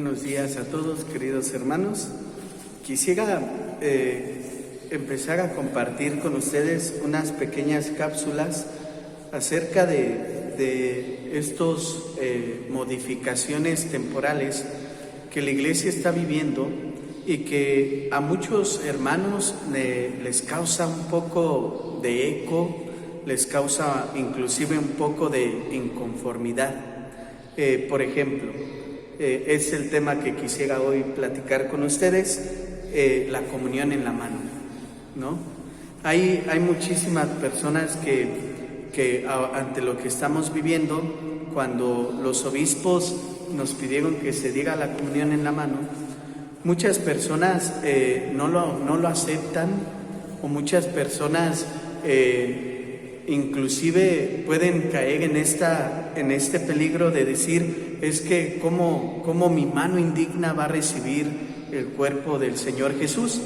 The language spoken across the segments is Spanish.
Buenos días a todos, queridos hermanos. Quisiera empezar a compartir con ustedes unas pequeñas cápsulas acerca de estas modificaciones temporales que la Iglesia está viviendo y que a muchos hermanos les causa un poco de eco, les causa inclusive un poco de inconformidad. Por ejemplo, es el tema que quisiera hoy platicar con ustedes, la comunión en la mano, ¿no? Hay muchísimas personas que ante lo que estamos viviendo, cuando los obispos nos pidieron que se diera la comunión en la mano, muchas personas no lo aceptan, o muchas personas inclusive pueden caer en este peligro de decir: es que ¿cómo mi mano indigna va a recibir el cuerpo del Señor Jesús?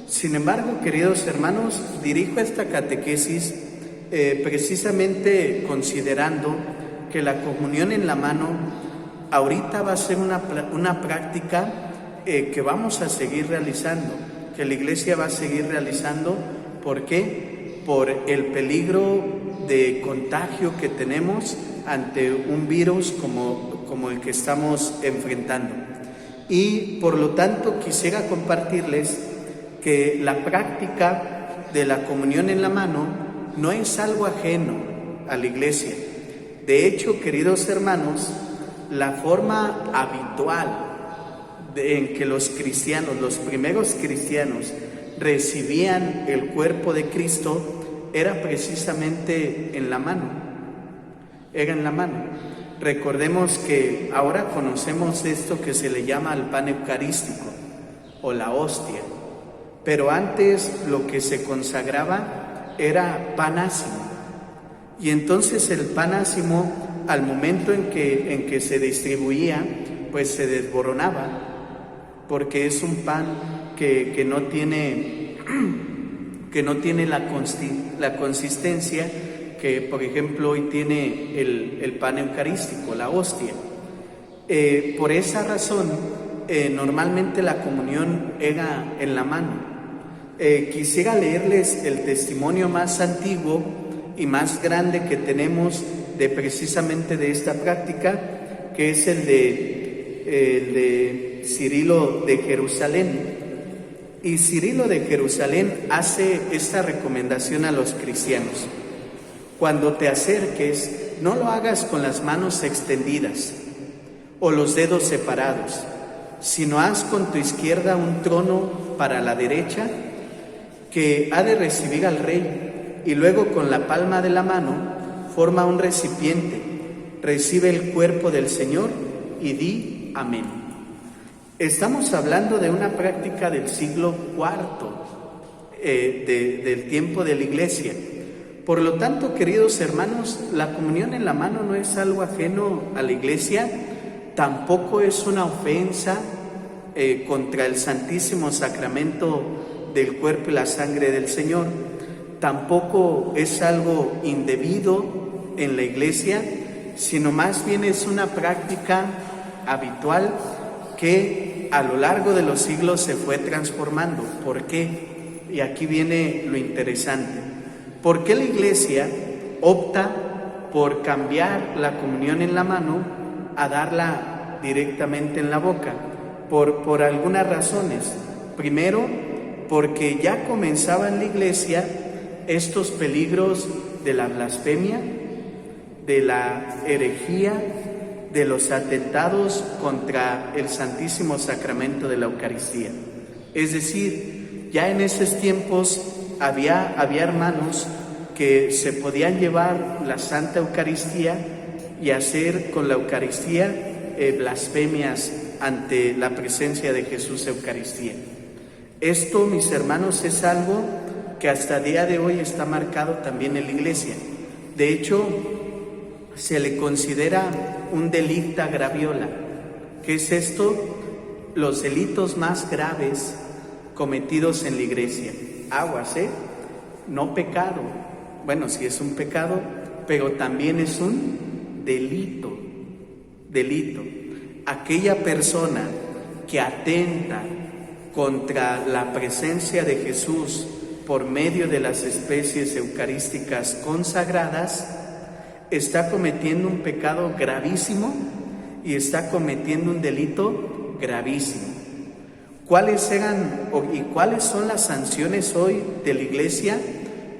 Sin embargo, queridos hermanos, dirijo esta catequesis precisamente considerando que la comunión en la mano ahorita va a ser una práctica que vamos a seguir realizando, que la Iglesia va a seguir realizando. ¿Por qué? Por el peligro de contagio que tenemos ante un virus como el que estamos enfrentando. Y por lo tanto quisiera compartirles que la práctica de la comunión en la mano no es algo ajeno a la Iglesia. De hecho, queridos hermanos, la forma habitual en que los primeros cristianos recibían el cuerpo de Cristo era precisamente en la mano. Era en la mano. Recordemos que ahora conocemos esto que se le llama el pan eucarístico o la hostia, pero antes lo que se consagraba era pan ácimo. Y entonces el pan ácimo, al momento en que se distribuía, pues se desboronaba, porque es un pan que no tiene la consistencia que, por ejemplo, hoy tiene el pan eucarístico, la hostia. Por esa razón, normalmente la comunión era en la mano. Quisiera leerles el testimonio más antiguo y más grande que tenemos precisamente de esta práctica, que es el de Cirilo de Jerusalén. Y Cirilo de Jerusalén hace esta recomendación a los cristianos: cuando te acerques, no lo hagas con las manos extendidas o los dedos separados, sino haz con tu izquierda un trono para la derecha que ha de recibir al rey, y luego con la palma de la mano forma un recipiente, recibe el cuerpo del Señor y di amén. Estamos hablando de una práctica del siglo IV, del tiempo de la Iglesia. Por lo tanto, queridos hermanos, la comunión en la mano no es algo ajeno a la Iglesia, tampoco es una ofensa contra el Santísimo Sacramento del cuerpo y la sangre del Señor, tampoco es algo indebido en la Iglesia, sino más bien es una práctica habitual que a lo largo de los siglos se fue transformando. ¿Por qué? Y aquí viene lo interesante. ¿Por qué la Iglesia opta por cambiar la comunión en la mano a darla directamente en la boca? Por algunas razones. Primero, porque ya comenzaba en la Iglesia estos peligros de la blasfemia, de la herejía, de los atentados contra el Santísimo Sacramento de la Eucaristía. Es decir, ya en esos tiempos había hermanos que se podían llevar la Santa Eucaristía y hacer con la Eucaristía blasfemias ante la presencia de Jesús Eucaristía. Esto, mis hermanos, es algo que hasta el día de hoy está marcado también en la Iglesia. De hecho, se le considera un delicta graviola. ¿Qué es esto? Los delitos más graves cometidos en la Iglesia. Aguas, no pecado. Bueno, sí es un pecado, pero también es un delito. aquella persona que atenta contra la presencia de Jesús por medio de las especies eucarísticas consagradas, está cometiendo un pecado gravísimo y está cometiendo un delito gravísimo. ¿Cuáles son las sanciones hoy de la Iglesia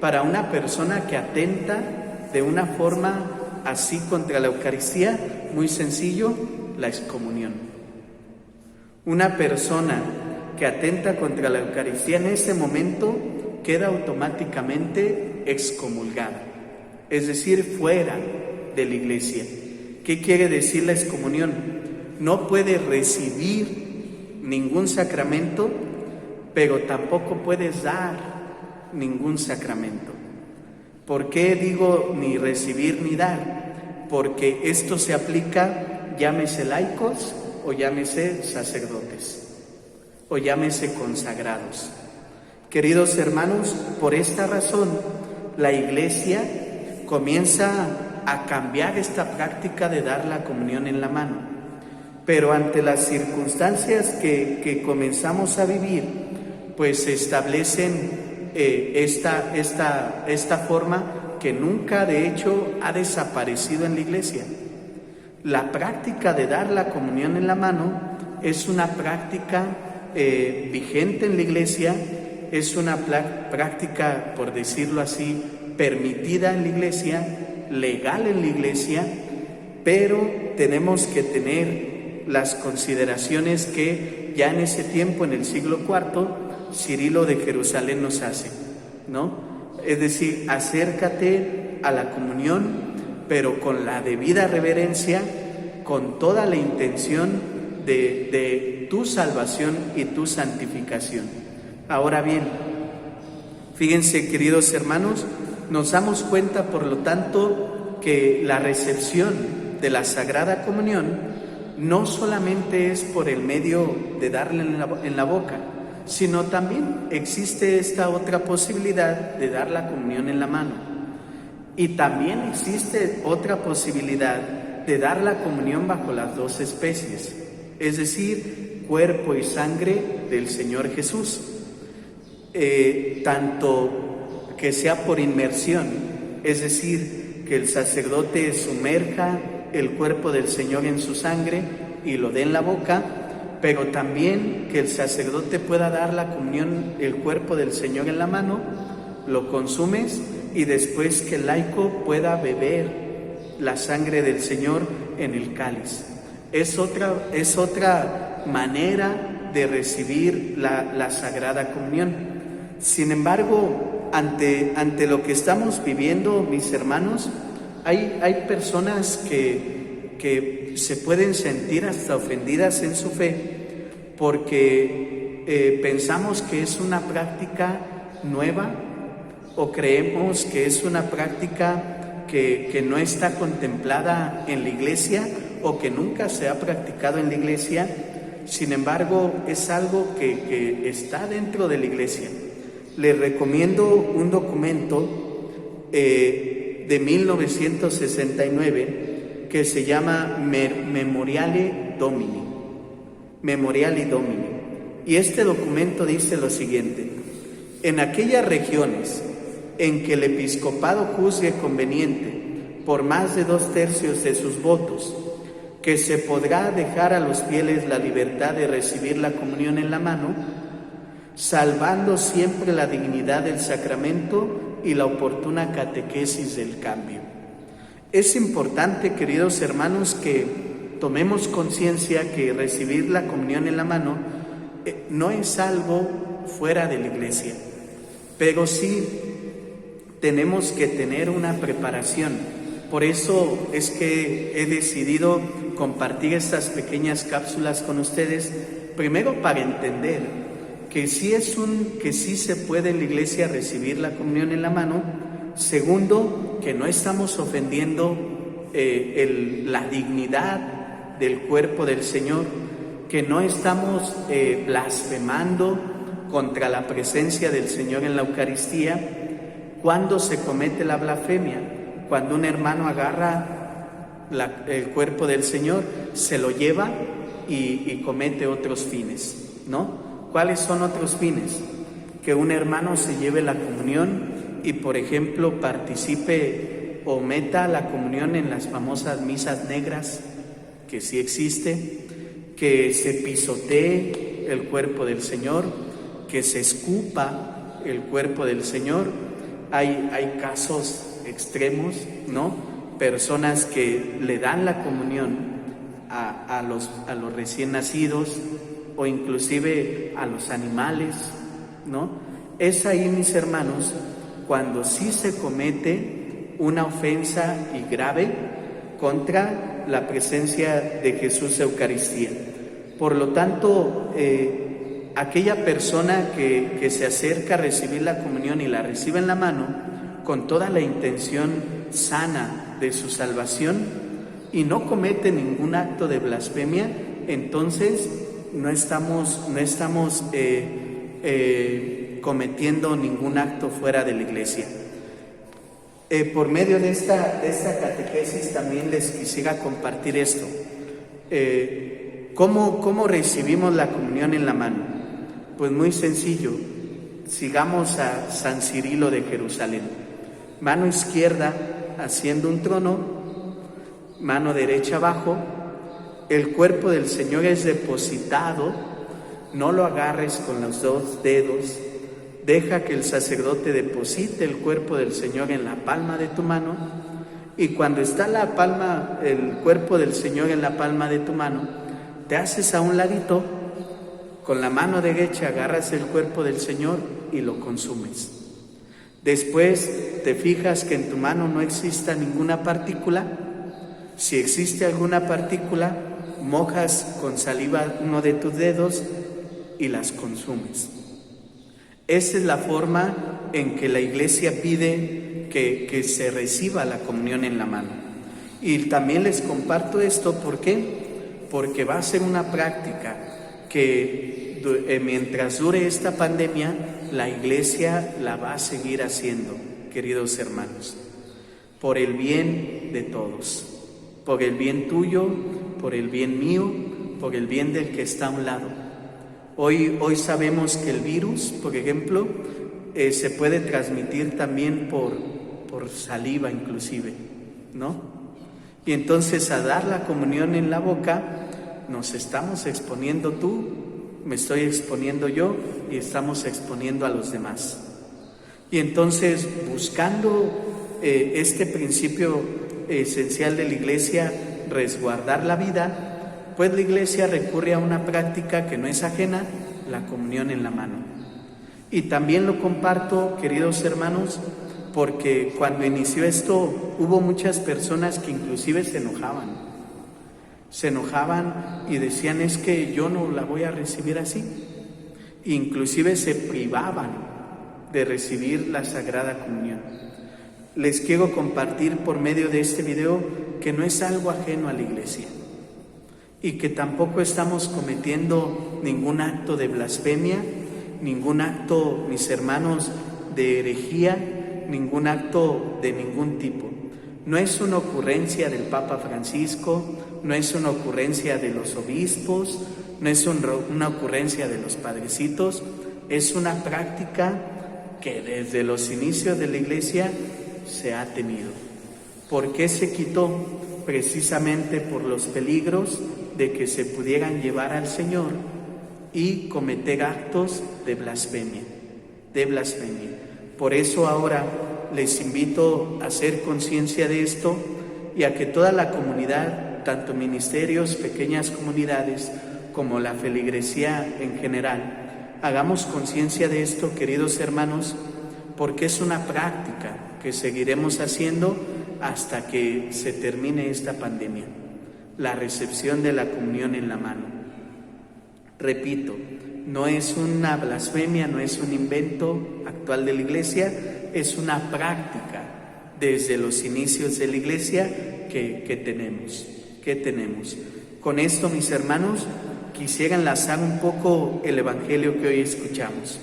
para una persona que atenta de una forma así contra la Eucaristía? Muy sencillo, la excomunión. Una persona que atenta contra la Eucaristía en ese momento queda automáticamente excomulgada, es decir, fuera de la Iglesia. ¿Qué quiere decir la excomunión? No puede recibir ningún sacramento, pero tampoco puedes dar ningún sacramento. ¿Por qué digo ni recibir ni dar? Porque esto se aplica, llámese laicos o llámese sacerdotes o llámese consagrados. Queridos hermanos, por esta razón la Iglesia comienza a cambiar esta práctica de dar la comunión en la mano. Pero ante las circunstancias que comenzamos a vivir, pues se establecen esta forma que nunca de hecho ha desaparecido en la Iglesia. La práctica de dar la comunión en la mano es una práctica vigente en la Iglesia, es una práctica, por decirlo así, permitida en la Iglesia, legal en la Iglesia, pero tenemos que tener las consideraciones que ya en ese tiempo, en el siglo IV, Cirilo de Jerusalén nos hace, ¿no? Es decir, acércate a la comunión, pero con la debida reverencia, con toda la intención de tu salvación y tu santificación. Ahora bien, fíjense, queridos hermanos, nos damos cuenta, por lo tanto, que la recepción de la Sagrada Comunión no solamente es por el medio de darle en la boca, sino también existe esta otra posibilidad de dar la comunión en la mano. Y también existe otra posibilidad de dar la comunión bajo las dos especies, es decir, cuerpo y sangre del Señor Jesús. Tanto que sea por inmersión, es decir, que el sacerdote sumerja el cuerpo del Señor en su sangre y lo dé en la boca, pero también que el sacerdote pueda dar la comunión, el cuerpo del Señor en la mano, lo consumes y después que el laico pueda beber la sangre del Señor en el cáliz. Es otra manera de recibir la Sagrada Comunión. Sin embargo, ante lo que estamos viviendo, mis hermanos, hay personas que se pueden sentir hasta ofendidas en su fe porque pensamos que es una práctica nueva o creemos que es una práctica que no está contemplada en la Iglesia o que nunca se ha practicado en la Iglesia. Sin embargo, es algo que está dentro de la Iglesia. Les recomiendo un documento de 1969 que se llama Memoriale Domini. Memoriale Domini. Y este documento dice lo siguiente: en aquellas regiones en que el episcopado juzgue conveniente, por más de 2/3 de sus votos, que se podrá dejar a los fieles la libertad de recibir la comunión en la mano, salvando siempre la dignidad del sacramento y la oportuna catequesis del cambio. Es importante, queridos hermanos, que tomemos conciencia que recibir la comunión en la mano no es algo fuera de la Iglesia, pero sí tenemos que tener una preparación. Por eso es que he decidido compartir estas pequeñas cápsulas con ustedes, primero para entender que sí se puede en la Iglesia recibir la comunión en la mano. Segundo, que no estamos ofendiendo la dignidad del cuerpo del Señor, que no estamos blasfemando contra la presencia del Señor en la Eucaristía. Cuando se comete la blasfemia, cuando un hermano agarra el cuerpo del Señor, se lo lleva y comete otros fines, ¿no? ¿Cuáles son otros fines? Que un hermano se lleve la comunión y, por ejemplo, participe o meta la comunión en las famosas misas negras, que sí existe, que se pisotee el cuerpo del Señor, que se escupa el cuerpo del Señor. Hay casos extremos, ¿no? Personas que le dan la comunión a los recién nacidos o inclusive a los animales, ¿no? Es ahí, mis hermanos, cuando sí se comete una ofensa y grave contra la presencia de Jesús Eucaristía. Por lo tanto, aquella persona que se acerca a recibir la comunión y la recibe en la mano, con toda la intención sana de su salvación y no comete ningún acto de blasfemia, entonces no estamos cometiendo ningún acto fuera de la Iglesia. Por medio de esta catequesis también les quisiera compartir esto. ¿Cómo recibimos la comunión en la mano? Pues muy sencillo, sigamos a San Cirilo de Jerusalén. Mano izquierda haciendo un trono, mano derecha abajo, el cuerpo del Señor es depositado, no lo agarres con los dos dedos, deja que el sacerdote deposite el cuerpo del Señor en la palma de tu mano, y cuando está el cuerpo del Señor en la palma de tu mano, te haces a un ladito, con la mano derecha agarras el cuerpo del Señor y lo consumes. Después te fijas que en tu mano no exista ninguna partícula. Si existe alguna partícula, mojas con saliva uno de tus dedos y las consumes. Esa es la forma en que la Iglesia pide que se reciba la comunión en la mano. Y también les comparto esto, ¿por qué? Porque va a ser una práctica que mientras dure esta pandemia, la Iglesia la va a seguir haciendo, queridos hermanos, por el bien de todos, por el bien tuyo, por el bien mío, por el bien del que está a un lado. Hoy sabemos que el virus, por ejemplo, se puede transmitir también por saliva inclusive, ¿no? Y entonces a dar la comunión en la boca nos estamos exponiendo tú, me estoy exponiendo yo y estamos exponiendo a los demás. Y entonces, buscando este principio esencial de la Iglesia, resguardar la vida, pues la Iglesia recurre a una práctica que no es ajena, la comunión en la mano. Y también lo comparto, queridos hermanos, porque cuando inició esto hubo muchas personas que inclusive se enojaban y decían, es que yo no la voy a recibir así. Inclusive se privaban de recibir la Sagrada Comunión. Les quiero compartir por medio de este video que no es algo ajeno a la Iglesia y que tampoco estamos cometiendo ningún acto de blasfemia, ningún acto, mis hermanos, de herejía, ningún acto de ningún tipo. No es una ocurrencia del Papa Francisco, no es una ocurrencia de los obispos, no es una ocurrencia de los padrecitos, es una práctica que desde los inicios de la Iglesia se ha tenido. ¿Por qué se quitó? Precisamente por los peligros de que se pudieran llevar al Señor y cometer actos de blasfemia, Por eso ahora les invito a hacer conciencia de esto y a que toda la comunidad, tanto ministerios, pequeñas comunidades, como la feligresía en general, hagamos conciencia de esto, queridos hermanos, porque es una práctica que seguiremos haciendo hasta que se termine esta pandemia, la recepción de la comunión en la mano. Repito, no es una blasfemia, no es un invento actual de la Iglesia, es una práctica desde los inicios de la Iglesia que tenemos. Con esto, mis hermanos, quisiera enlazar un poco el Evangelio que hoy escuchamos.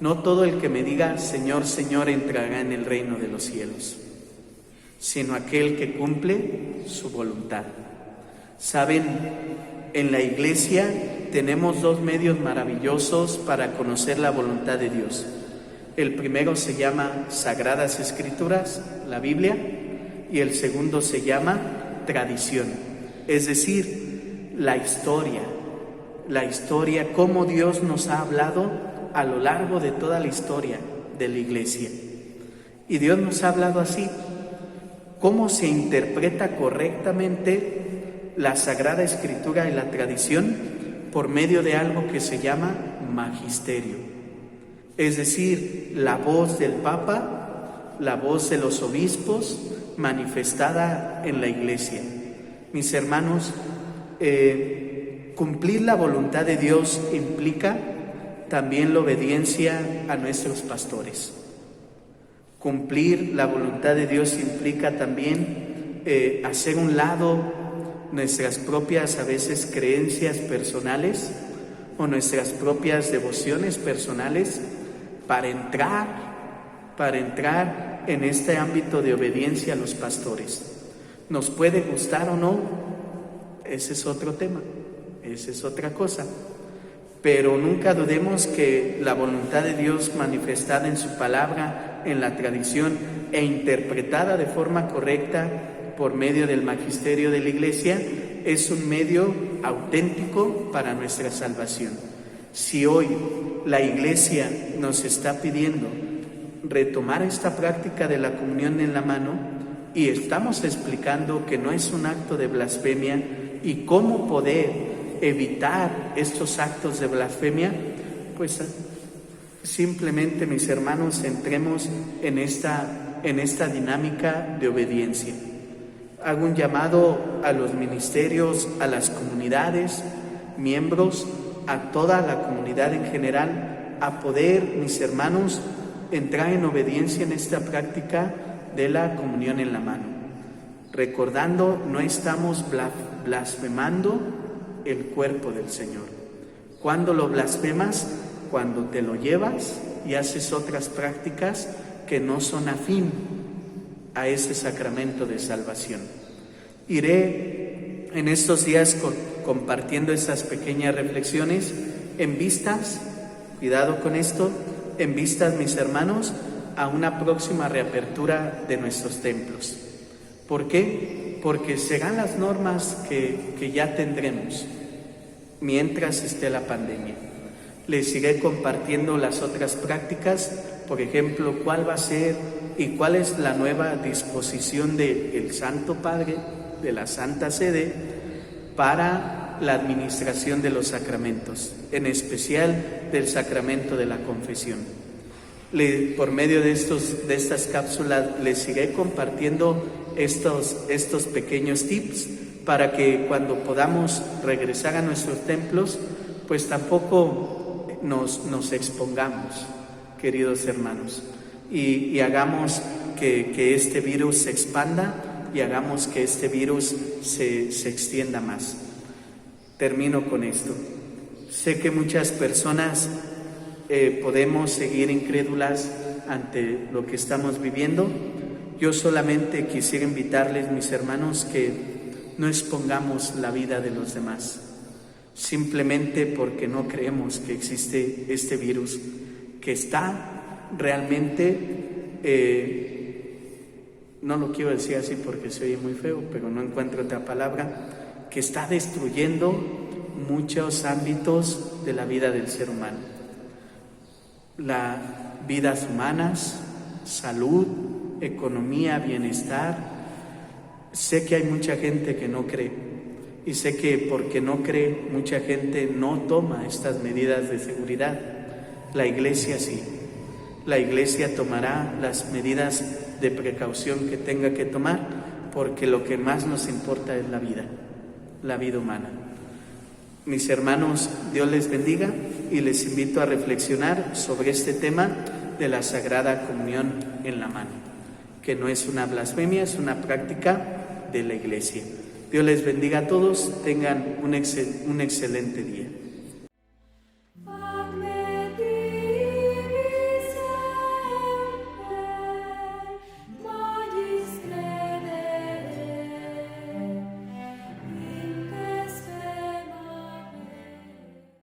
No todo el que me diga Señor, Señor entrará en el reino de los cielos. sino aquel que cumple su voluntad. Saben, en la Iglesia tenemos dos medios maravillosos para conocer la voluntad de Dios. El primero se llama Sagradas Escrituras, la Biblia, y el segundo se llama tradición, es decir, la historia, cómo Dios nos ha hablado a lo largo de toda la historia de la Iglesia. Y Dios nos ha hablado así, cómo se interpreta correctamente la Sagrada Escritura y la tradición por medio de algo que se llama magisterio, es decir, la voz del Papa, la voz de los obispos manifestada en la Iglesia. Mis hermanos, cumplir la voluntad de Dios implica también la obediencia a nuestros pastores. Cumplir la voluntad de Dios implica también hacer un lado nuestras propias, a veces, creencias personales o nuestras propias devociones personales para entrar en este ámbito de obediencia a los pastores. ¿Nos puede gustar o no? Ese es otro tema, esa es otra cosa. Pero nunca dudemos que la voluntad de Dios manifestada en su palabra, en la tradición e interpretada de forma correcta por medio del magisterio de la Iglesia es un medio auténtico para nuestra salvación. Si hoy la Iglesia nos está pidiendo retomar esta práctica de la comunión en la mano y estamos explicando que no es un acto de blasfemia y cómo poder evitar estos actos de blasfemia, pues simplemente, mis hermanos, entremos en esta dinámica de obediencia. Hago un llamado a los ministerios, a las comunidades, miembros, a toda la comunidad en general, a poder, mis hermanos, entrar en obediencia en esta práctica de la comunión en la mano. Recordando, no estamos blasfemando el cuerpo del Señor. ¿Cuándo lo blasfemas? Cuando te lo llevas y haces otras prácticas que no son afín a ese sacramento de salvación. Iré en estos días compartiendo esas pequeñas reflexiones en vistas, cuidado con esto, en vistas, mis hermanos, a una próxima reapertura de nuestros templos. ¿Por qué? Porque serán las normas que ya tendremos mientras esté la pandemia. Les iré compartiendo las otras prácticas, por ejemplo, cuál va a ser y cuál es la nueva disposición del Santo Padre, de la Santa Sede, para la administración de los sacramentos, en especial del sacramento de la confesión. Por medio de estas cápsulas les iré compartiendo estos pequeños tips para que cuando podamos regresar a nuestros templos, pues tampoco nos expongamos, queridos hermanos, y hagamos que este virus se expanda y hagamos que este virus se extienda más. Termino con esto. Sé que muchas personas podemos seguir incrédulas ante lo que estamos viviendo. Yo solamente quisiera invitarles, mis hermanos, que no expongamos la vida de los demás, simplemente porque no creemos que existe este virus, que está realmente, no lo quiero decir así porque se oye muy feo, pero no encuentro otra palabra, que está destruyendo muchos ámbitos de la vida del ser humano. Las vidas humanas, salud, economía, bienestar. Sé que hay mucha gente que no cree y sé que porque no cree mucha gente no toma estas medidas de seguridad. La Iglesia sí. La Iglesia tomará las medidas de precaución que tenga que tomar, porque lo que más nos importa es la vida humana. Mis hermanos, Dios les bendiga y les invito a reflexionar sobre este tema de la Sagrada Comunión en la mano, que no es una blasfemia, es una práctica de la Iglesia. Dios les bendiga a todos, tengan un excelente día.